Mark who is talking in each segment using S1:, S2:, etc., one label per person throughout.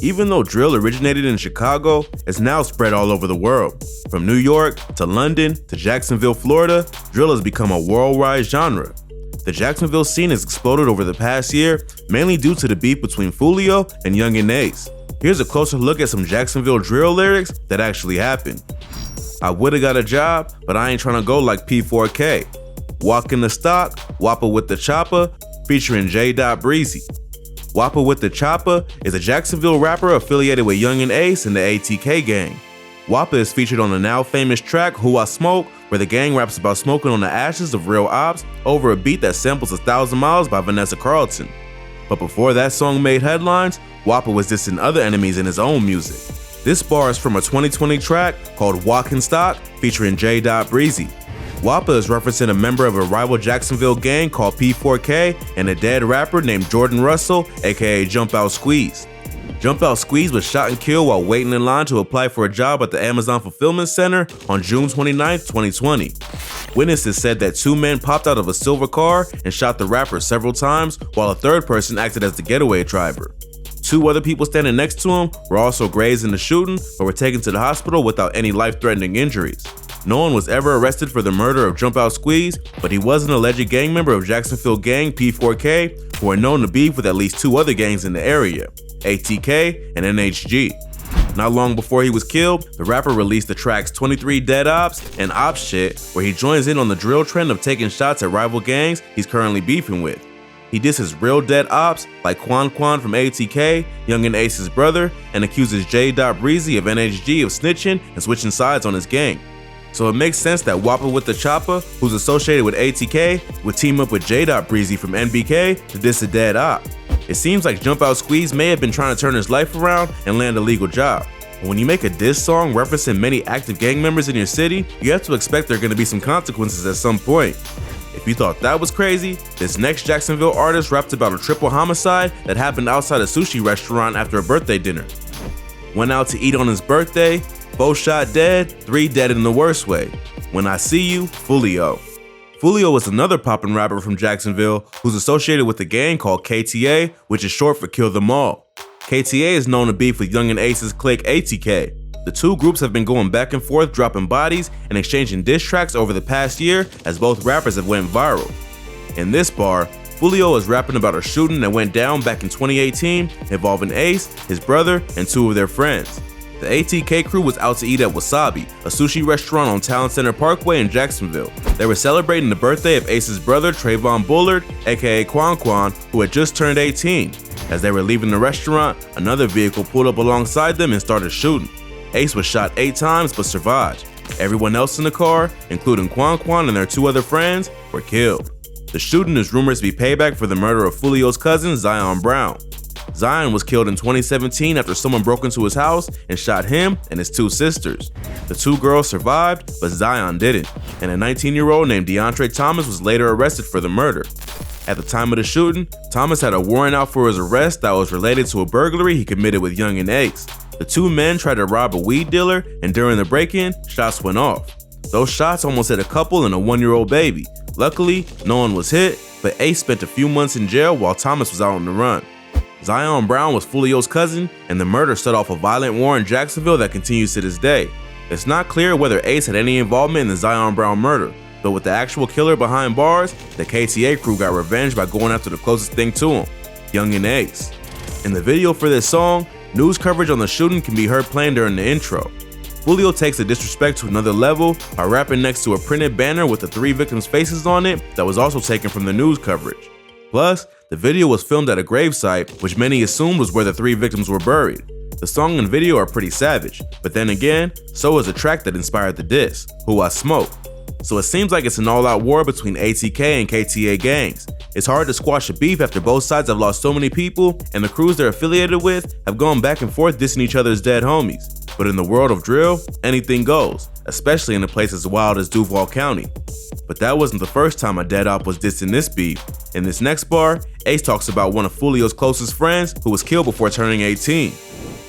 S1: Even though drill originated in Chicago, it's now spread all over the world. From New York to London to Jacksonville, Florida, drill has become a worldwide genre. The Jacksonville scene has exploded over the past year, mainly due to the beef between Foolio and Young and Ace. Here's a closer look at some Jacksonville drill lyrics that actually happened. I would've got a job, but I ain't tryna go like P4K. Walk in the stock, Whopper with the chopper, featuring J.Breezy. Whopper with the Chopper is a Jacksonville rapper affiliated with Young and Ace and the ATK gang. Whopper is featured on the now famous track Who I Smoke, where the gang raps about smoking on the ashes of real ops over a beat that samples 1,000 Miles by Vanessa Carlton. But before that song made headlines, Whopper was dissing other enemies in his own music. This bar is from a 2020 track called Walk in Stock featuring J.Breezy. Whopper is referencing a member of a rival Jacksonville gang called P4K and a dead rapper named Jordan Russell, aka Jump Out Squeeze. Jump Out Squeeze was shot and killed while waiting in line to apply for a job at the Amazon Fulfillment Center on June 29, 2020. Witnesses said that 2 men popped out of a silver car and shot the rapper several times, while a third person acted as the getaway driver. 2 other people standing next to him were also grazed in the shooting, but were taken to the hospital without any life-threatening injuries. No one was ever arrested for the murder of Jump Out Squeeze, but he was an alleged gang member of Jacksonville gang P4K, who are known to beef with at least 2 other gangs in the area, ATK and NHG. Not long before he was killed, the rapper released the tracks 23 Dead Ops and Ops Shit, where he joins in on the drill trend of taking shots at rival gangs he's currently beefing with. He disses real dead ops like Quan from ATK, Young and Ace's brother, and accuses J.Breezy of NHG of snitching and switching sides on his gang. So it makes sense that Whopper with the Chopper, who's associated with ATK, would team up with J.Breezy from NBK to diss a dead op. It seems like Jump Out Squeeze may have been trying to turn his life around and land a legal job. But when you make a diss song referencing many active gang members in your city, you have to expect there are going to be some consequences at some point. If you thought that was crazy, this next Jacksonville artist rapped about a triple homicide that happened outside a sushi restaurant after a birthday dinner. Went out to eat on his birthday, 4 shot dead, 3 dead in the worst way. When I see you, Foolio. Foolio was another poppin' rapper from Jacksonville who's associated with a gang called KTA, which is short for Kill Them All. KTA is known to beef with Young and Ace's clique ATK. The 2 groups have been going back and forth dropping bodies and exchanging diss tracks over the past year as both rappers have went viral. In this bar, Foolio is rapping about a shooting that went down back in 2018 involving Ace, his brother, and 2 of their friends. The ATK crew was out to eat at Wasabi, a sushi restaurant on Town Center Parkway in Jacksonville. They were celebrating the birthday of Ace's brother Trayvon Bullard, aka Quan, who had just turned 18. As they were leaving the restaurant, another vehicle pulled up alongside them and started shooting. Ace was shot 8 times but survived. Everyone else in the car, including Quan and their 2 other friends, were killed. The shooting is rumored to be payback for the murder of Foolio's cousin, Zion Brown. Zion was killed in 2017 after someone broke into his house and shot him and his 2 sisters. The 2 girls survived, but Zion didn't, and a 19-year-old named DeAndre Thomas was later arrested for the murder. At the time of the shooting, Thomas had a warrant out for his arrest that was related to a burglary he committed with Young and Ace. The 2 men tried to rob a weed dealer, and during the break-in, shots went off. Those shots almost hit a couple and a 1-year-old baby. Luckily, no one was hit, but Ace spent a few months in jail while Thomas was out on the run. Zion Brown was Foolio's cousin, and the murder set off a violent war in Jacksonville that continues to this day. It's not clear whether Ace had any involvement in the Zion Brown murder, but with the actual killer behind bars, the KTA crew got revenge by going after the closest thing to him, Young and Ace. In the video for this song, news coverage on the shooting can be heard playing during the intro. Foolio takes the disrespect to another level by rapping next to a printed banner with the 3 victims' faces on it that was also taken from the news coverage. Plus, the video was filmed at a gravesite, which many assumed was where the 3 victims were buried. The song and video are pretty savage, but then again, so is the track that inspired the diss, Who I Smoke. So it seems like it's an all-out war between ATK and KTA gangs. It's hard to squash a beef after both sides have lost so many people, and the crews they're affiliated with have gone back and forth dissing each other's dead homies. But in the world of drill, anything goes, especially in a place as wild as Duval County. But that wasn't the first time a dead op was dissed in this beef. In this next bar, Ace talks about one of Foolio's closest friends who was killed before turning 18.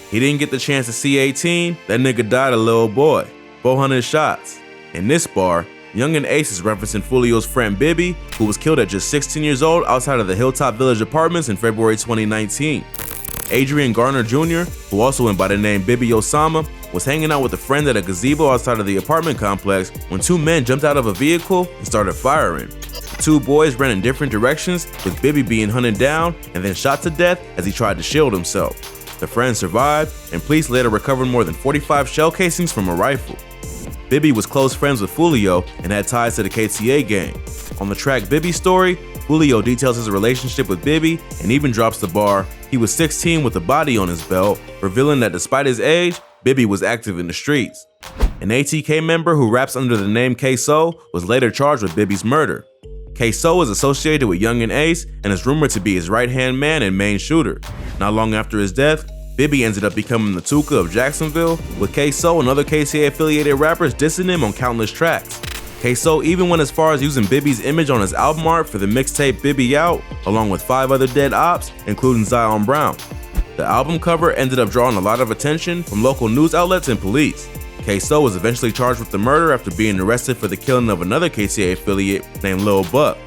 S1: He didn't get the chance to see 18, that nigga died a little boy, 400 shots. In this bar, Young and Ace is referencing Foolio's friend Bibby, who was killed at just 16 years old outside of the Hilltop Village Apartments in February 2019. Adrian Garner Jr., who also went by the name Bibby Osama, was hanging out with a friend at a gazebo outside of the apartment complex when two men jumped out of a vehicle and started firing. The two boys ran in different directions, with Bibby being hunted down and then shot to death as he tried to shield himself. The friend survived, and police later recovered more than 45 shell casings from a rifle. Bibby was close friends with Foolio and had ties to the KTA gang. On the track Bibby's Story, Foolio details his relationship with Bibby and even drops the bar, "He was 16 with a body on his belt," revealing that despite his age, Bibby was active in the streets. An ATK member who raps under the name Queso was later charged with Bibby's murder. Queso is associated with Young and Ace and is rumored to be his right-hand man and main shooter. Not long after his death, Bibby ended up becoming the Tuka of Jacksonville, with Queso and other KCA-affiliated rappers dissing him on countless tracks. Queso even went as far as using Bibby's image on his album art for the mixtape Bibby Out, along with 5 other dead ops, including Zion Brown. The album cover ended up drawing a lot of attention from local news outlets and police. Queso was eventually charged with the murder after being arrested for the killing of another KCA affiliate named Lil Buck.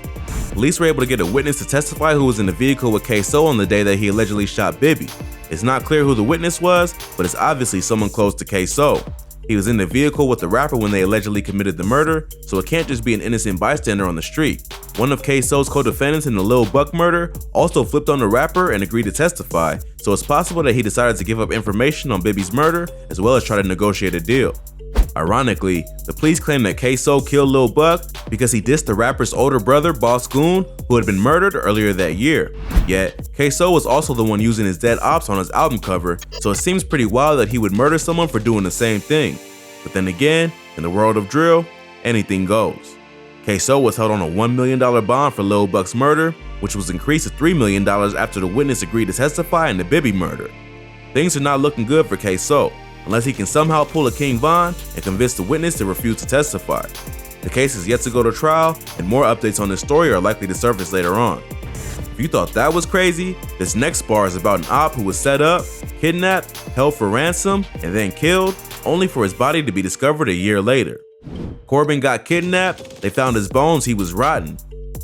S1: Police were able to get a witness to testify who was in the vehicle with Queso on the day that he allegedly shot Bibby. It's not clear who the witness was, but it's obviously someone close to Queso. He was in the vehicle with the rapper when they allegedly committed the murder, so it can't just be an innocent bystander on the street. One of Queso's co-defendants in the Lil Buck murder also flipped on the rapper and agreed to testify, so it's possible that he decided to give up information on Bibby's murder as well as try to negotiate a deal. Ironically, the police claim that Queso killed Lil Buck because he dissed the rapper's older brother, Boss Goon, who had been murdered earlier that year. Yet, Queso was also the one using his dead ops on his album cover, so it seems pretty wild that he would murder someone for doing the same thing. But then again, in the world of drill, anything goes. Queso was held on a $1 million bond for Lil Buck's murder, which was increased to $3 million after the witness agreed to testify in the Bibby murder. Things are not looking good for Queso, unless he can somehow pull a King Von and convince the witness to refuse to testify. The case is yet to go to trial, and more updates on this story are likely to surface later on. If you thought that was crazy, this next bar is about an op who was set up, kidnapped, held for ransom, and then killed, only for his body to be discovered a year later. Corbin got kidnapped, they found his bones, he was rotten.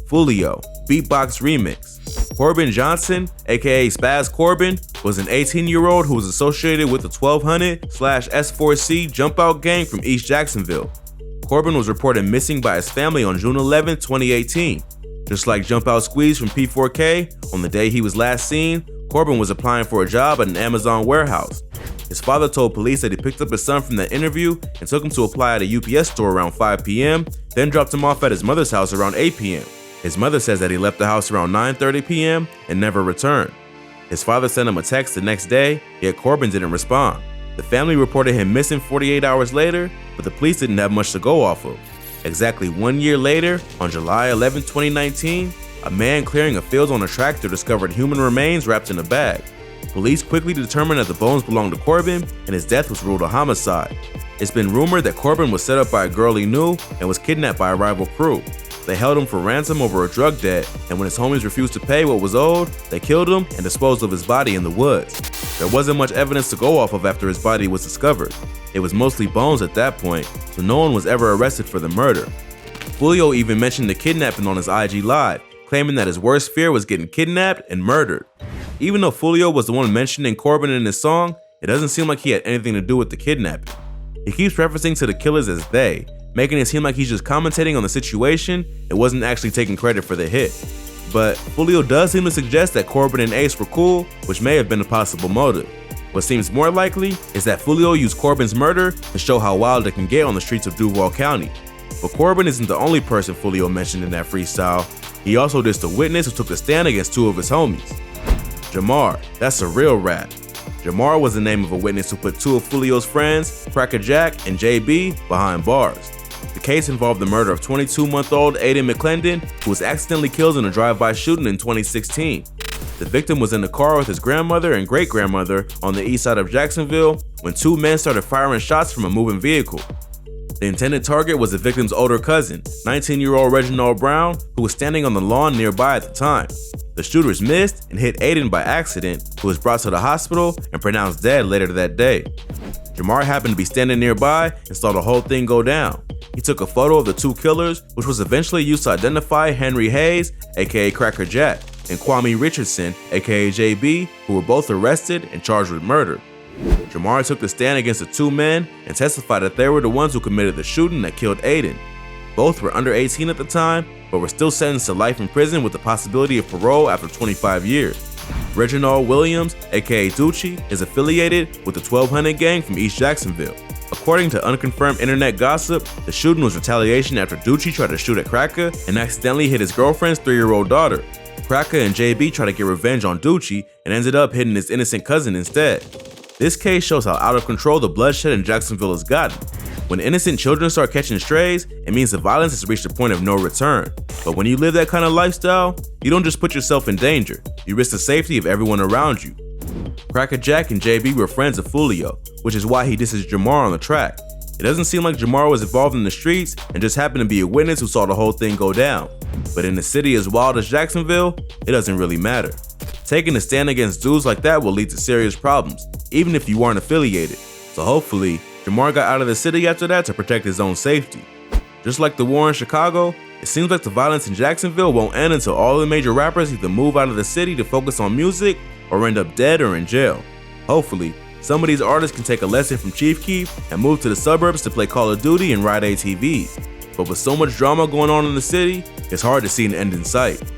S1: Foolio, Beatbox Remix. Corbin Johnson, aka Spaz Corbin, was an 18-year-old who was associated with the 1200/S4C jump out gang from East Jacksonville. Corbin was reported missing by his family on June 11, 2018. Just like Jump Out Squeeze from P4K, on the day he was last seen, Corbin was applying for a job at an Amazon warehouse. His father told police that he picked up his son from that interview and took him to apply at a UPS store around 5 p.m., then dropped him off at his mother's house around 8 p.m. His mother says that he left the house around 9:30 p.m. and never returned. His father sent him a text the next day, yet Corbin didn't respond. The family reported him missing 48 hours later, but the police didn't have much to go off of. Exactly 1 year later, on July 11, 2019, a man clearing a field on a tractor discovered human remains wrapped in a bag. Police quickly determined that the bones belonged to Corbin, and his death was ruled a homicide. It's been rumored that Corbin was set up by a girl he knew and was kidnapped by a rival crew. They held him for ransom over a drug debt, and when his homies refused to pay what was owed, they killed him and disposed of his body in the woods. There wasn't much evidence to go off of after his body was discovered. It was mostly bones at that point, so no one was ever arrested for the murder. Foolio even mentioned the kidnapping on his IG Live, claiming that his worst fear was getting kidnapped and murdered. Even though Foolio was the one mentioning Corbin in his song, it doesn't seem like he had anything to do with the kidnapping. He keeps referencing to the killers as they, making it seem like he's just commentating on the situation and wasn't actually taking credit for the hit. But Foolio does seem to suggest that Corbin and Ace were cool, which may have been a possible motive. What seems more likely is that Foolio used Corbin's murder to show how wild it can get on the streets of Duval County. But Corbin isn't the only person Foolio mentioned in that freestyle. He also dissed a witness who took a stand against two of his homies. Jamar, that's a real rat. Jamar was the name of a witness who put two of Foolio's friends, Cracker Jack and JB, behind bars. The case involved the murder of 22-month-old Aiden McClendon, who was accidentally killed in a drive-by shooting in 2016. The victim was in the car with his grandmother and great-grandmother on the east side of Jacksonville when two men started firing shots from a moving vehicle. The intended target was the victim's older cousin, 19-year-old Reginald Brown, who was standing on the lawn nearby at the time. The shooters missed and hit Aiden by accident, who was brought to the hospital and pronounced dead later that day. Jamar happened to be standing nearby and saw the whole thing go down. He took a photo of the two killers, which was eventually used to identify Henry Hayes, aka Cracker Jack. and Kwame Richardson, aka JB, who were both arrested and charged with murder. Jamar took the stand against the two men and testified that they were the ones who committed the shooting that killed Aiden. Both were under 18 at the time, but were still sentenced to life in prison with the possibility of parole after 25 years. Reginald Williams, aka Ducci, is affiliated with the 1200 gang from East Jacksonville. According to unconfirmed internet gossip, the shooting was retaliation after Ducci tried to shoot at Cracker and accidentally hit his girlfriend's 3-year-old daughter. Cracker and JB tried to get revenge on Ducci and ended up hitting his innocent cousin instead. This case shows how out of control the bloodshed in Jacksonville has gotten. When innocent children start catching strays, it means the violence has reached a point of no return. But when you live that kind of lifestyle, you don't just put yourself in danger, you risk the safety of everyone around you. Cracker Jack and JB were friends of Fulio, which is why he disses Jamar on the track. It doesn't seem like Jamar was involved in the streets and just happened to be a witness who saw the whole thing go down. But in a city as wild as Jacksonville, it doesn't really matter. Taking a stand against dudes like that will lead to serious problems, even if you weren't affiliated. So hopefully, Jamar got out of the city after that to protect his own safety. Just like the war in Chicago, it seems like the violence in Jacksonville won't end until all the major rappers either move out of the city to focus on music or end up dead or in jail. Hopefully, some of these artists can take a lesson from Chief Keef and move to the suburbs to play Call of Duty and ride ATVs. But with so much drama going on in the city, it's hard to see an end in sight.